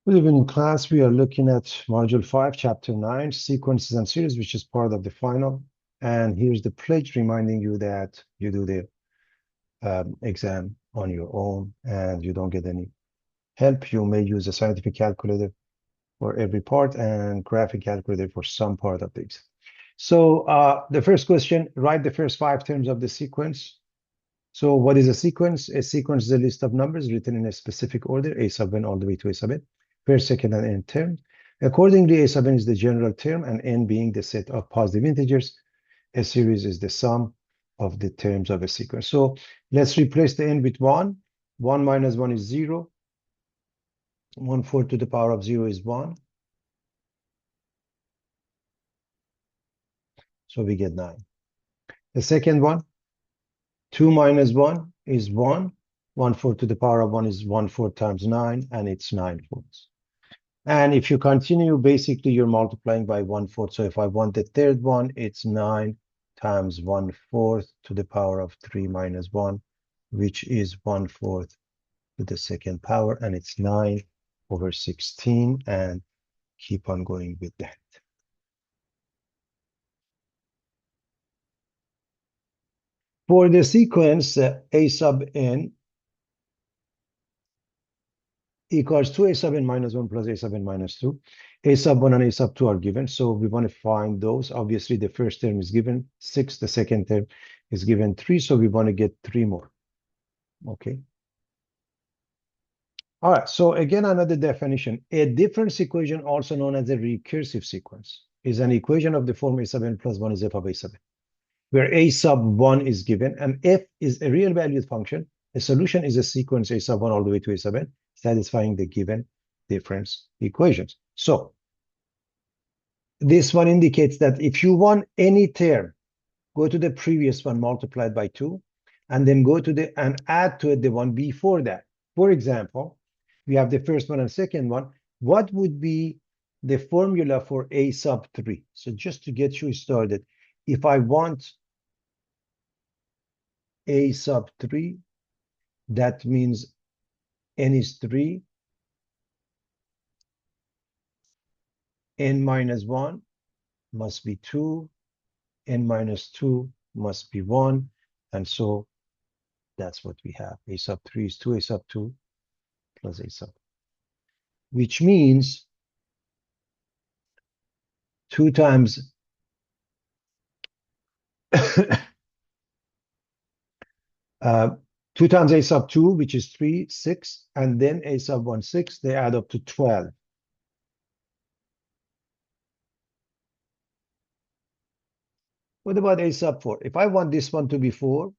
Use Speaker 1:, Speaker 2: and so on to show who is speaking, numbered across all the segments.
Speaker 1: Good evening, class. We are looking at Module 5, Chapter 9, Sequences and Series, which is part of the final. And here's the pledge reminding you that you do the exam on your own and you don't get any help. You may use a scientific calculator for every part and graphic calculator for some part of the exam. So the first question, write the first 5 terms of the sequence. So what is a sequence? A sequence is a list of numbers written in a specific order, a sub n all the way to a sub n, first, second, and n term. Accordingly, a sub n is the general term, and n being the set of positive integers. A series is the sum of the terms of a sequence. So let's replace the n with 1. 1 minus 1 is 0. 1/4 to the power of 0 is 1. So we get 9. The second one, 2 minus 1 is 1. 1/4 to the power of 1 is 1/4 times 9, and it's 9/4. And if you continue, basically you're multiplying by 1/4. So if I want the third one, it's 9 times 1/4 to the power of 3 minus 1, which is 1/4 to the second power, and it's 9/16, and keep on going with that. For the sequence a sub n equals 2a sub n minus 1 plus a sub n minus 2. A sub 1 and a sub 2 are given, so we want to find those. Obviously, the first term is given 6, the second term is given 3, so we want to get 3 more. Okay. All right, so again, another definition. A difference equation, also known as a recursive sequence, is an equation of the form a sub n plus 1 is f of a sub n, where a sub 1 is given, and f is a real valued function. The solution is a sequence a sub 1 all the way to a sub n, satisfying the given difference equations. So this one indicates that if you want any term, go to the previous one multiplied by 2, and then go to the and add to it the one before that. For example, we have the first one and second one. What would be the formula for a sub 3? So just to get you started, if I want a sub 3, that means n is 3, n minus 1 must be 2, n minus 2 must be 1, and so that's what we have. A sub 3 is 2a sub 2 plus a sub, which means 2 times 2 times a sub 2, which is 3, 6, and then a sub 1, 6, they add up to 12. What about a sub 4? If I want this one to be 4,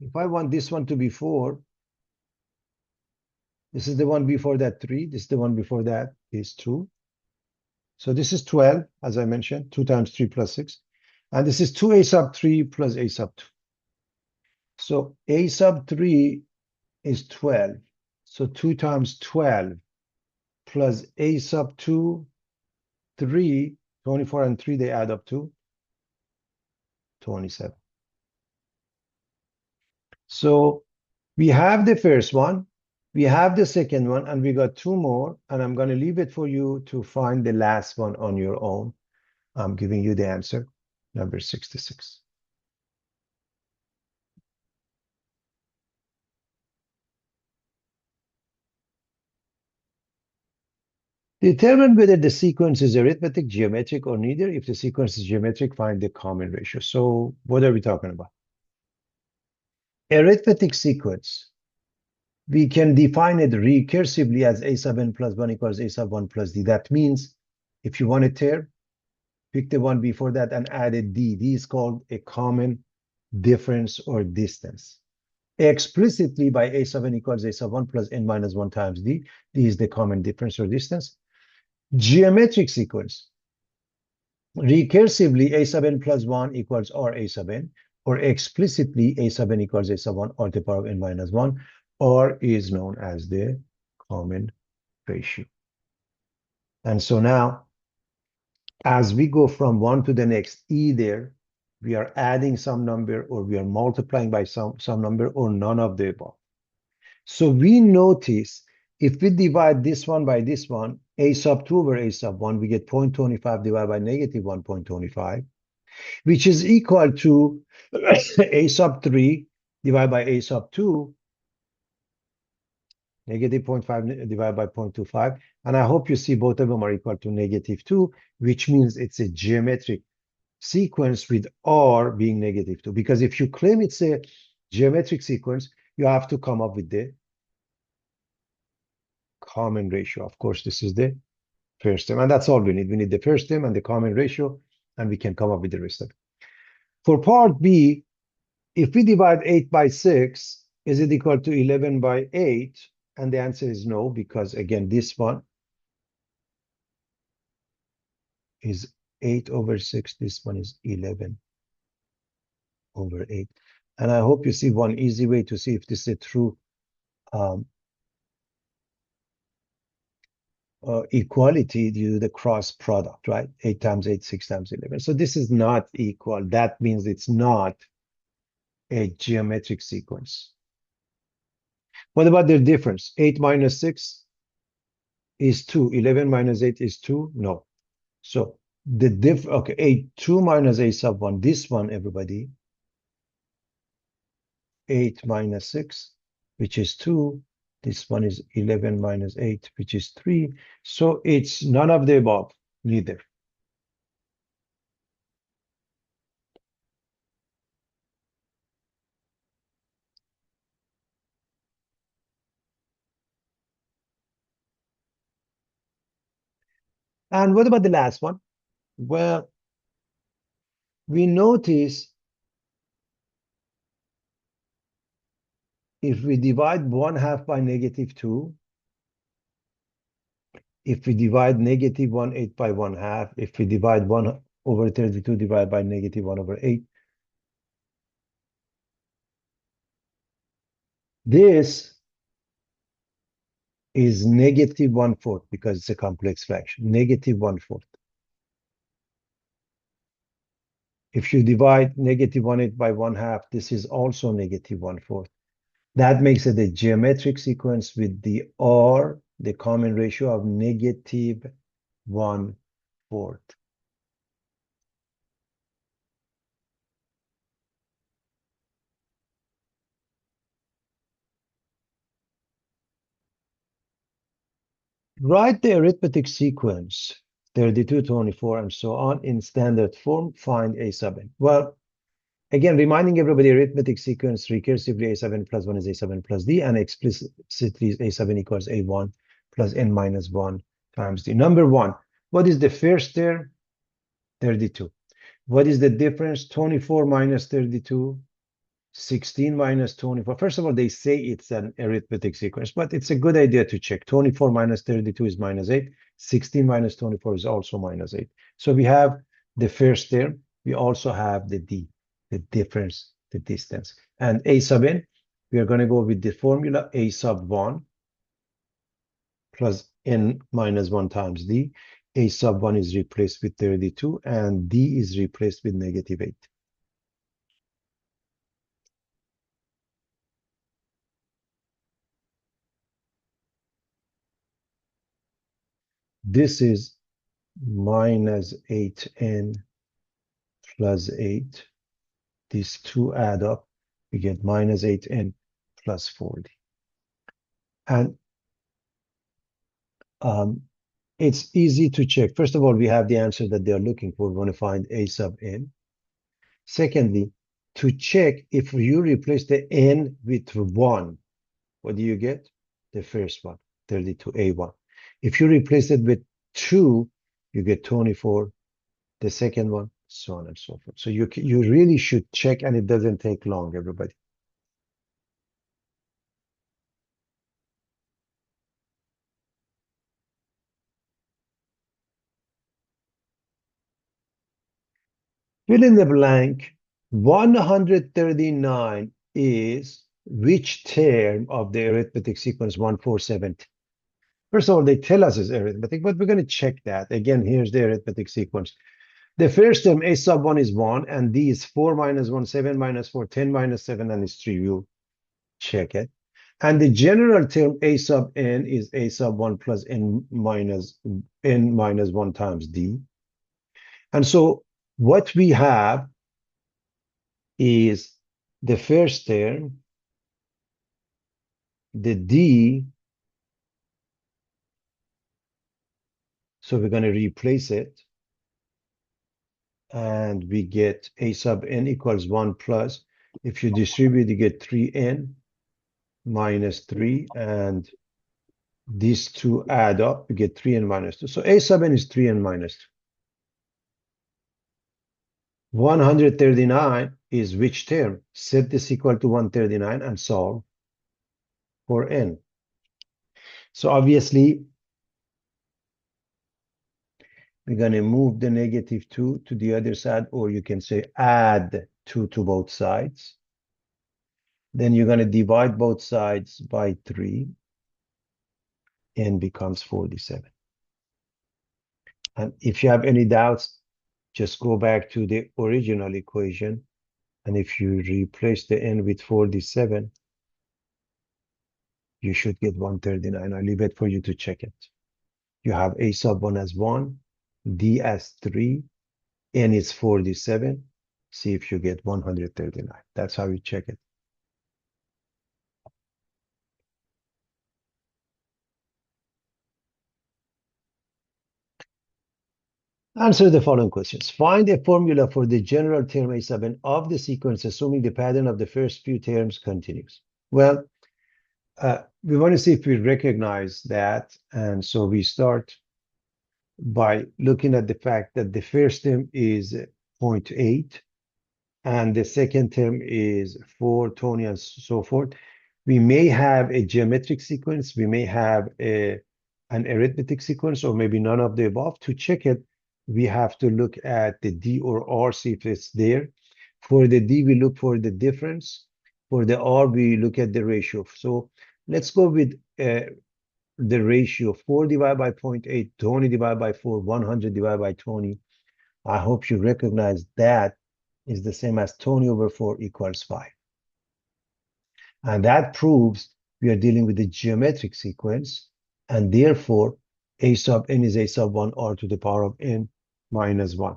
Speaker 1: if I want this one to be 4, this is the one before that 3, this is the one before that is 2. So this is 12, as I mentioned, 2 times 3 plus 6. And this is 2a sub 3 plus a sub 2. So a sub 3 is 12. So 2 times 12 plus a sub 2, 3, 24 and 3, they add up to 27. So we have the first one, we have the second one, and we got 2 more, and I'm going to leave it for you to find the last one on your own. I'm giving you the answer, number 66. Determine whether the sequence is arithmetic, geometric, or neither. If the sequence is geometric, find the common ratio. So what are we talking about? Arithmetic sequence, we can define it recursively as a sub n plus 1 equals a sub 1 plus d. That means if you want a term, pick the one before that and add a d. D is called a common difference or distance. Explicitly by a sub n equals a sub 1 plus n minus 1 times d. D is the common difference or distance. Geometric sequence. Recursively, a sub n plus 1 equals or a sub n, or explicitly a sub n equals a sub 1 or to the power of n minus 1, or is known as the common ratio. And so now, as we go from one to the next, either we are adding some number, or we are multiplying by some number, or none of the above. So we notice if we divide this one by this one, a sub 2 over a sub 1, we get 0.25 divided by negative 1.25, which is equal to a sub 3 divided by a sub 2, negative 0.5 divided by 0.25. And I hope you see both of them are equal to negative 2, which means it's a geometric sequence with R being negative 2. Because if you claim it's a geometric sequence, you have to come up with the common ratio. Of course, this is the first term, and that's all we need. We need the first term and the common ratio, and we can come up with the rest of it. For part B, if we divide 8 by 6, is it equal to 11 by 8? And the answer is no, because again, this one is 8 over 6. This one is 11 over 8. And I hope you see one easy way to see if this is a true equality due to the cross product, right? 8 times 8, 6 times 11. So this is not equal. That means it's not a geometric sequence. What about their difference? 8 minus 6 is 2. 11 minus 8 is 2? No. So the okay, 2 minus a sub 1. This one, everybody. 8 minus 6, which is 2. This one is 11 minus 8, which is 3. So it's none of the above, neither. And what about the last one? Well, we notice if we divide 1/2 by negative 2, if we divide negative 1/8 by 1/2, if we divide 1 over 32 divided by negative 1 over 8, this is negative 1/4 because it's a complex fraction, negative 1/4. If you divide negative 1/8 by 1/2, this is also negative 1/4. That makes it a geometric sequence with the R, the common ratio of negative 1/4. Write the arithmetic sequence 32, 24, and so on in standard form. Find a sub n. Well, again, reminding everybody, arithmetic sequence recursively a sub n plus 1 is a sub n plus d, and explicitly a sub n equals a1 plus n minus 1 times d. Number one, what is the first term? 32. What is the difference? 24 minus 32. 16 minus 24. First of all, they say it's an arithmetic sequence, but it's a good idea to check. 24 minus 32 is minus 8. 16 minus 24 is also minus 8. So we have the first term. We also have the d, the difference, the distance. And a sub n, we are going to go with the formula a sub 1 plus n minus 1 times d. A sub 1 is replaced with 32, and d is replaced with negative 8. This is minus 8n plus 8. These two add up. We get minus 8n plus 40. And it's easy to check. First of all, we have the answer that they are looking for. We want to find a sub n. Secondly, to check if you replace the n with 1, what do you get? The first one, 32a1. If you replace it with 2, you get 24. The second one, so on and so forth. So you really should check, and it doesn't take long, everybody. Fill in the blank. 139 is which term of the arithmetic sequence 1470? First of all, they tell us it's arithmetic, but we're going to check that. Again, here's the arithmetic sequence. The first term, a sub 1 is 1, and d is 4 minus 1, 7 minus 4, 10 minus 7, and it's 3. You check it. And the general term, a sub n, is a sub 1 plus n minus 1 times d. And so what we have is the first term, the d. So we're going to replace it. And we get a sub n equals 1 plus. If you distribute, you get 3n minus 3. And these two add up, you get 3n minus 2. So a sub n is 3n minus 2. 139 is which term? Set this equal to 139 and solve for n. So obviously, we're going to move the negative 2 to the other side, or you can say add 2 to both sides. Then you're going to divide both sides by 3. N becomes 47. And if you have any doubts, just go back to the original equation. And if you replace the n with 47, you should get 139. I'll leave it for you to check it. You have a sub 1 as 1, d as 3, n is 47. See if you get 139. That's how you check it. Answer the following questions. Find a formula for the general term a sub n of the sequence, assuming the pattern of the first few terms continues. Well, we want to see if we recognize that. And so we start by looking at the fact that the first term is 0.8 and the second term is 4, 20, and so forth. We may have a geometric sequence. We may have an arithmetic sequence, or maybe none of the above. To check it, we have to look at the D or R, see if it's there. For the D, we look for the difference. For the R, we look at the ratio. So let's go with the ratio 4 divided by 0.8, 20 divided by 4, 100 divided by 20. I hope you recognize that is the same as 20 over 4 equals 5. And that proves we are dealing with the geometric sequence, and therefore a sub n is a sub 1 r to the power of n minus 1.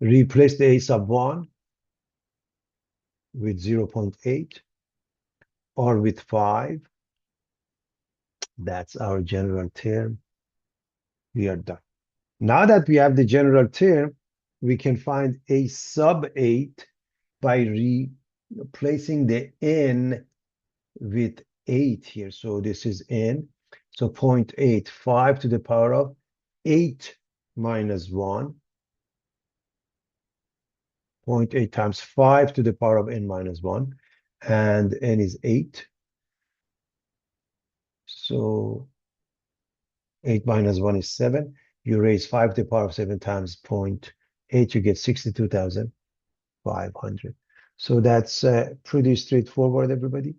Speaker 1: Replace the a sub 1 with 0.8 or with 5. That's our general term. We are done. Now that we have the general term, we can find a sub 8 by replacing the n with 8 here. So this is n. So 0.8, 5 to the power of 8 minus 1. 0.8 times 5 to the power of n minus 1. And n is 8. So 8 minus 1 is 7. You raise 5 to the power of 7 times 0.8, you get 62,500. So that's pretty straightforward, everybody.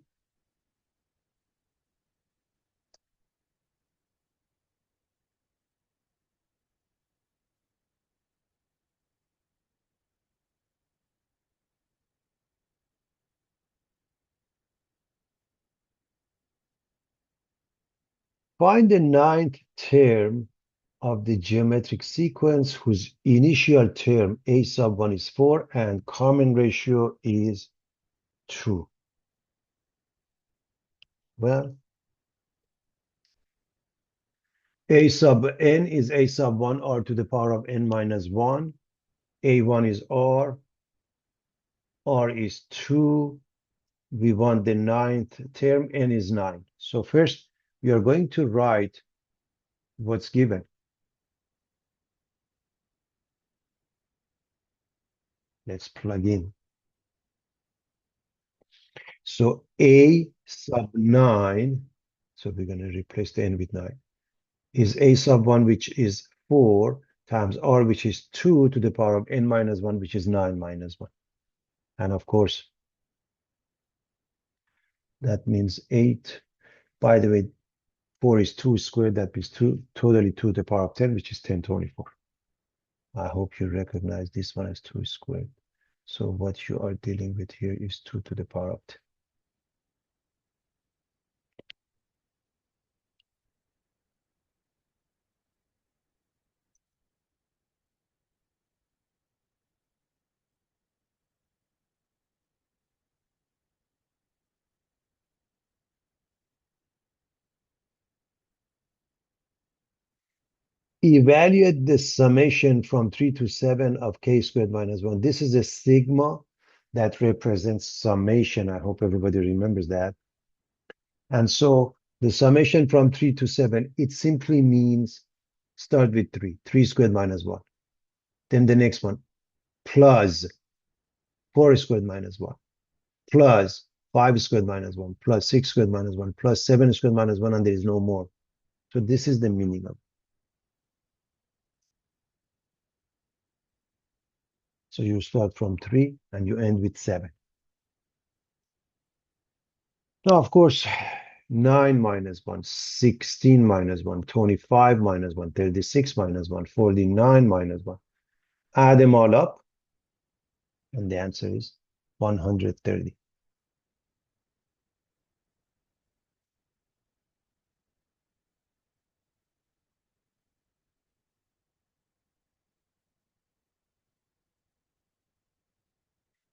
Speaker 1: Find the ninth term of the geometric sequence whose initial term a sub 1 is 4 and common ratio is 2. Well, a sub n is a sub 1 r to the power of n minus 1. A1 is r. R is 2. We want the ninth term, n is 9. So first, we are going to write what's given. Let's plug in. So a sub 9, so we're going to replace the n with 9, is a sub 1, which is 4, times r, which is 2 to the power of n minus 1, which is 9 minus 1. And of course, that means 8. By the way, 4 is 2 squared. That means 2, totally 2 to the power of 10, which is 1024. I hope you recognize this one as 2 squared. So what you are dealing with here is 2 to the power of 10. Evaluate the summation from 3 to 7 of k squared minus 1. This is a sigma that represents summation. I hope everybody remembers that. And so the summation from 3 to 7, it simply means start with 3. 3 squared minus 1. Then the next one, plus 4 squared minus 1, plus 5 squared minus 1, plus 6 squared minus 1, plus 7 squared minus 1, and there is no more. So this is the meaning of it. So you start from 3 and you end with 7. Now, of course, 9 minus 1, 16 minus 1, 25 minus 1, 36 minus 1, 49 minus 1. Add them all up, and the answer is 130.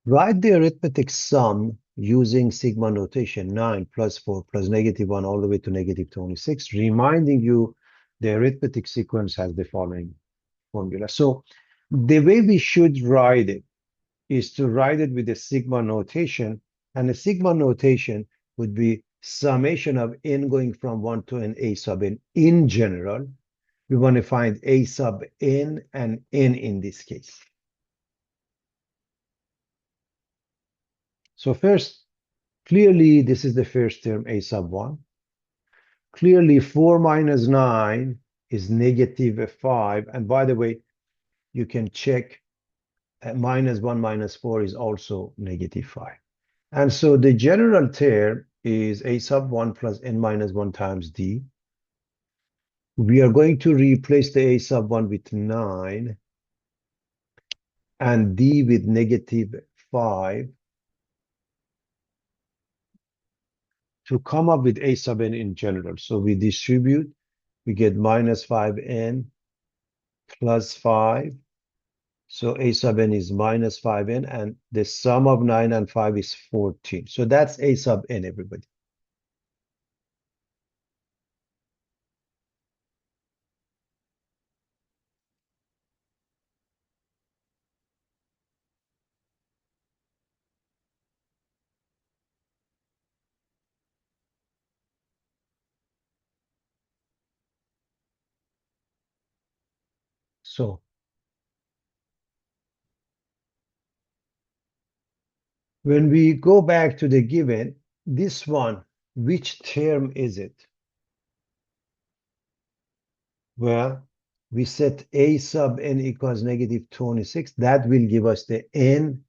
Speaker 1: Write the arithmetic sum using sigma notation, 9 plus 4 plus -1 all the way to -26, reminding you the arithmetic sequence has the following formula. So the way we should write it is to write it with a sigma notation, and a sigma notation would be summation of n going from 1 to n a sub n. In general, we want to find a sub n and n in this case. So first, clearly, this is the first term, a sub 1. Clearly, 4 minus 9 is -5. And by the way, you can check -1 minus 4 is also -5. And so the general term is a sub 1 plus n minus 1 times d. We are going to replace the a sub 1 with 9 and d with -5 to come up with a sub n in general. So we distribute, we get -5n plus 5. So a sub n is -5n, and the sum of 9 and 5 is 14. So that's a sub n, everybody. So when we go back to the given, this one, which term is it? Well, we set a sub n equals -26. That will give us the n,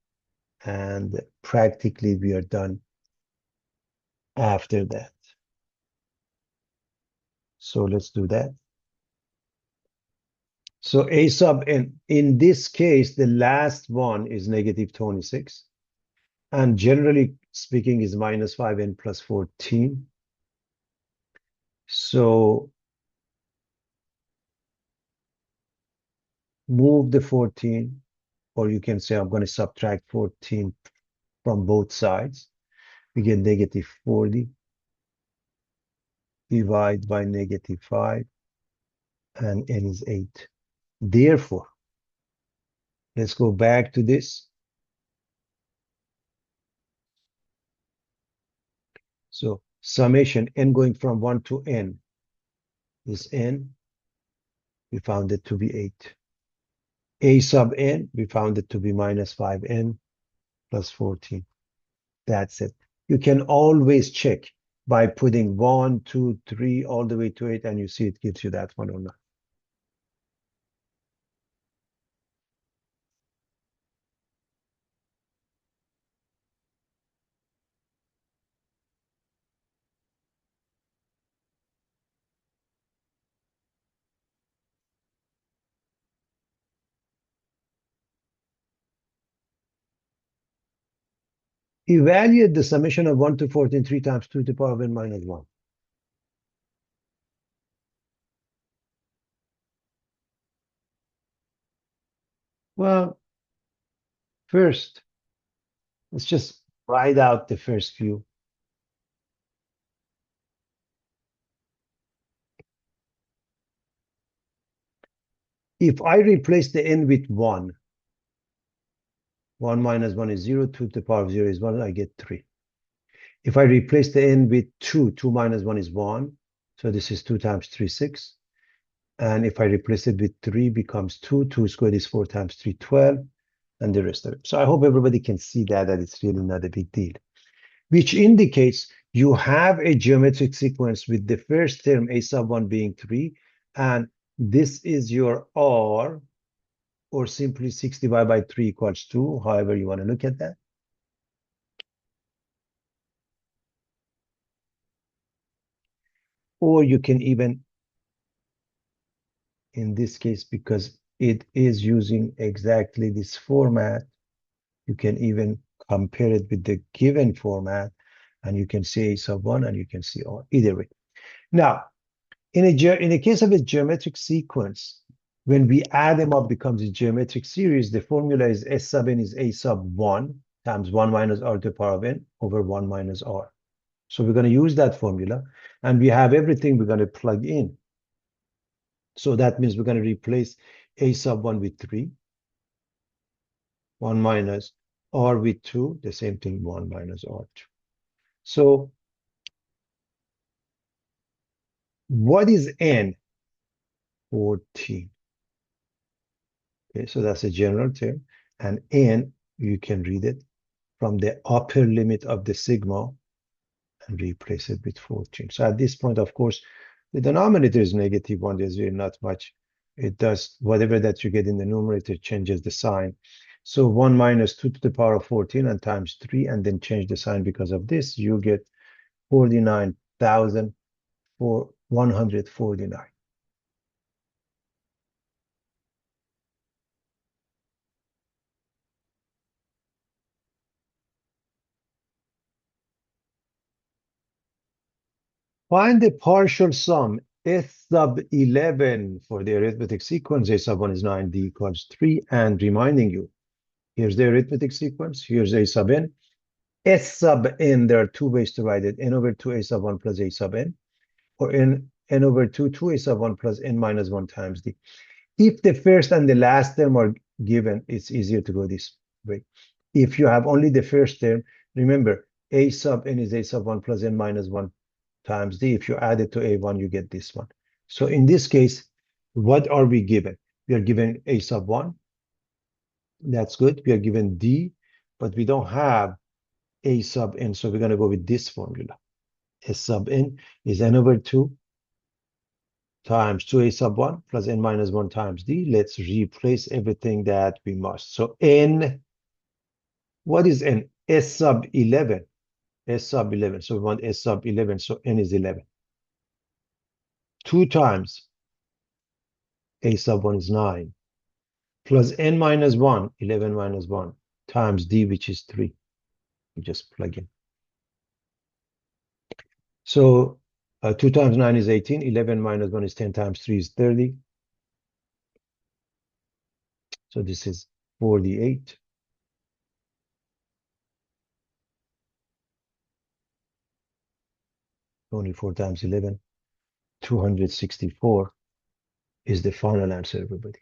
Speaker 1: and practically we are done after that. So let's do that. So a sub n, in this case, the last one is -26. And generally speaking is -5n plus 14. So move the 14, or you can say I'm going to subtract 14 from both sides. We get -40, divide by -5, and n is 8. Therefore, let's go back to this. So summation n going from 1 to n is n. We found it to be 8. A sub n, we found it to be -5n plus 14. That's it. You can always check by putting 1, 2, 3, all the way to 8, and you see it gives you that one or not. Evaluate the summation of 1 to 14 3 times 2 to the power of n minus 1. Well, first, let's just write out the first few. If I replace the n with 1, 1 minus 1 is 0, 2 to the power of 0 is 1, I get 3. If I replace the n with 2, 2 minus 1 is 1, so this is 2 times 3, 6. And if I replace it with 3, becomes 2, 2 squared is 4 times 3, 12, and the rest of it. So I hope everybody can see that it's really not a big deal, which indicates you have a geometric sequence with the first term a sub 1 being 3, and this is your R, or simply 6 divided by 3 equals 2, however you want to look at that. Or you can even, in this case, because it is using exactly this format, you can even compare it with the given format, and you can see a sub 1 and you can see R. Either way. Now, in a case of a geometric sequence, when we add them up, becomes a geometric series. The formula is S sub n is a sub 1 times 1 minus r to the power of n over 1 minus r. So we're going to use that formula, and we have everything we're going to plug in. So that means we're going to replace a sub 1 with 3, 1 minus r with 2, the same thing, 1 minus r2. So what is n? 14. Okay, so that's a general term. And n, you can read it from the upper limit of the sigma and replace it with 14. So at this point, of course, the denominator is negative 1. There's really not much. It does whatever that you get in the numerator changes the sign. So 1 minus 2 to the power of 14 and times 3, and then change the sign because of this, you get 49,149. Find the partial sum S sub 11 for the arithmetic sequence. A sub 1 is 9, D equals 3. And reminding you, here's the arithmetic sequence. Here's A sub n. S sub n, there are two ways to write it. N over 2 A sub 1 plus A sub n. Or n over 2, 2A sub 1 plus n minus 1 times D. If the first and the last term are given, it's easier to go this way. If you have only the first term, remember, A sub n is A sub 1 plus n minus 1 times D. If you add it to A1, you get this one. So in this case, what are we given? We are given A sub 1. That's good. We are given D, but we don't have A sub n. So we're going to go with this formula. S sub n is n over 2 times 2A sub 1 plus n minus 1 times D. Let's replace everything that we must. So n, what is n? S sub 11. S sub 11. So we want S sub 11. So n is 11. 2 times A sub 1 is 9. Plus n minus 1, 11 minus 1, times D, which is 3. You just plug in. So 2 times 9 is 18. 11 minus 1 is 10 times 3 is 30. So this is 48. 24 times 11, 264 is the final answer, everybody.